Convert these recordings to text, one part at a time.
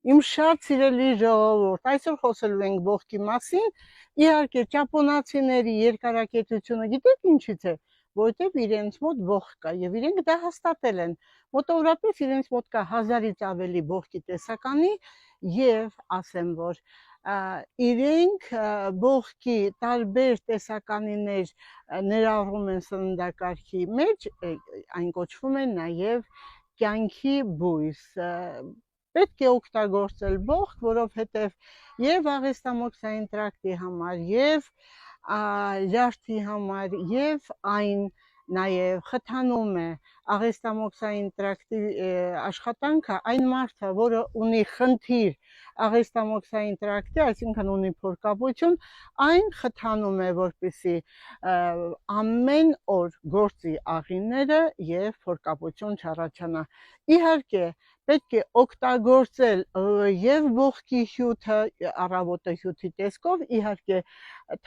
Իմ շատ սիրելի ժողովուրդ, այսօր խոսելու ենք բողոքի մասին։ Իհարկե, ճապոնացիների երկարակեցությունը գիտեք ինչից է, որովհետև իրենց մոտ բողոք կա եւ իրենք դա հաստատել են։ Մոտավորապես իրենց մոտ կա 1000-ից ավելի բողոքի տեսականի եւ ասեմ, որ իրենք բողոքի տարբեր տեսականիներ ներառում են սննդակարգի մեջ, այն կոչվում է նաեւ կյանքի բույս։ Պետք է օգտագործել բողոք, որովհետև եւ աղեստամոքսային տրակտի համար, եւ լյարդի համար, եւ այն նաեւ խթանում է աղեստամոքսային տրակտի աշխատանքը, այն մարդը, որը ունի խնդիր աղեստամոքսային տրակտի, այսինքն ունի փորկապություն, այն խթանում է, որպեսզի ամեն օր գործի աղիները եւ փորկապություն չառաջանա։ Իհարկե, պետք է օգտագործել եւ բողոքի հյութը առավոտը հյութի տեսքով, իհարկե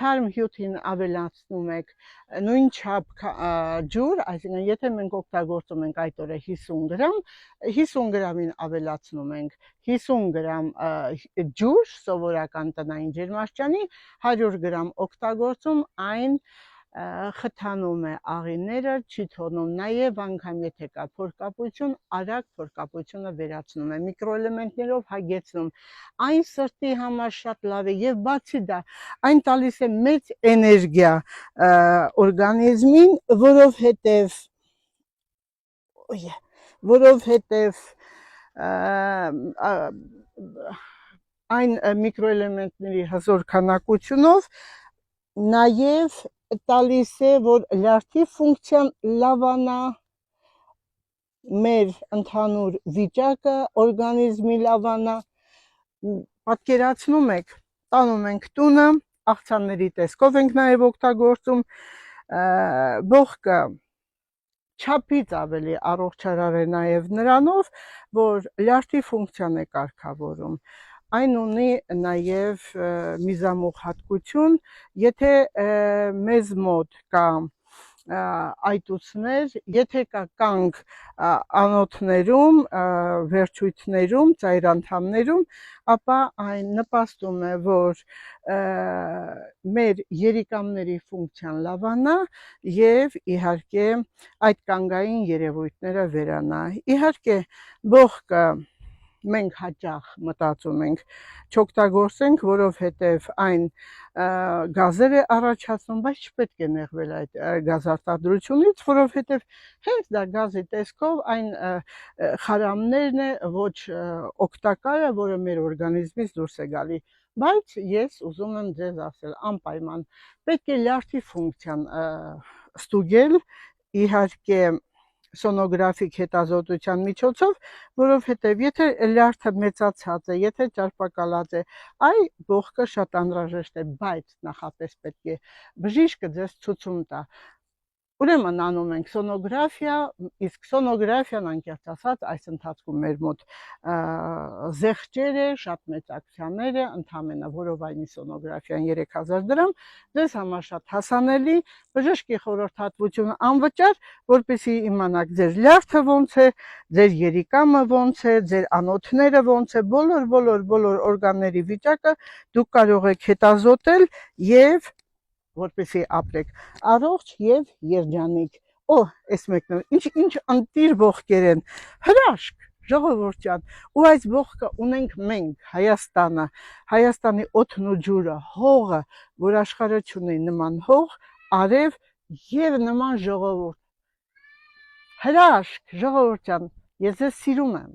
թարմ հյութին ավելացնում եք նույն չափ ջուր, այսինքն եթե մենք օգտագործում ենք այդ օրը 50 գրամ, 50 գրամին ավելացնում ենք 50 գրամ ջուր, սովորական տնային ջերմաստիճանի, 100 գրամ օգտագործում, այն խթանում է աղիները, չի թողնում, նաև անգամ եթե կա փորկապություն, արագ փորկապությունը վերացնում է, միկրոէլեմենտներով հագեցնում, այն սրտի համար շատ լավ է եւ բացի դա, այն տալիս է մեծ էներգիա օրգանիզմին, որովհետև այն միկրոէլեմենտների հզոր քանակությունով նաև տալիս է, որ լյարդի ֆունկցիան լավանա, մեր ընդհանուր վիճակը օրգանիզմի լավանա, պատկերացնում եք, տանում ենք տունը, աղցանների տեսքով ենք նաև օգտագործում, բողոքը չափից ավելի առողջարար է նաև նրանով, որ լյարդի ֆունկցիան է կարգավորում, այն ունի նաև միզամուղ հատկություն, եթե մեզ մոտ կա այտուցներ, եթե կա կանգ անոթներում, վերջույթներում, ծայրանդամներում, ապա այն նպաստում է, որ մեր երիկամների ֆունկցիան լավանա եւ իհարկե այդ կանգային երևույթները վերանա։ Իհարկե բողոքը մենք հաճախ մտածում ենք չօգտագործենք, որովհետև այն գազեր է առաջացնում, բայց չպետք է նեղվել այդ գազարտադրությունից, որովհետև հենց դա գազի տեսքով այն խարամներն է ոչ օգտակարը, որը մեր օրգանիզմից դուրս է գալի, բայց ես ուզում եմ ձեզ ասել, անպայման պետք է լյարդի ֆունկցիան ստուգել, իհարկե սոնոգրաֆիկ հետազոտության միջոցով, որովհետև եթե լյարդը մեծացած է, եթե ճարպակալած է, այ բողոքը շատ անհրաժեշտ է, բայց նախապես պետք է բժիշկը ձեզ ցուցում տա։ Ուրեմն անում ենք սոնոգրաֆիա, իսկ սոնոգրաֆիան անկեղծ ասած այս ընթացքում մեր մոտ զեղչեր է, շատ մեծ ակցիաներ է, ընդամենը որովայնի սոնոգրաֆիան 3000 դրամ, ձեզ համար շատ հասանելի, բժշկի խորհրդատվությունը անվճար, որպեսզի իմանաք ձեր լյարդը ոնց է, ձեր երիկամը ոնց է, ձեր անոթները ոնց է, բոլոր օրգանների վիճակը դուք կարող եք հետազոտել եւ որպեսզի ապրեք առողջ եւ երջանիկ։ Այս մեկն ինչ անտիր բողոքեր են, հրաշք, ժողովուրդ ջան, ու այս բողոքը ունենք մենք, Հայաստանը, Հայաստանի օդն ու ջուրը, հողը, որ աշխարհը չունի նման հող, արև եւ նման ժողովուրդ։ Հրաշք, ժողովուրդ ջան, ես ձեզ սիրում եմ։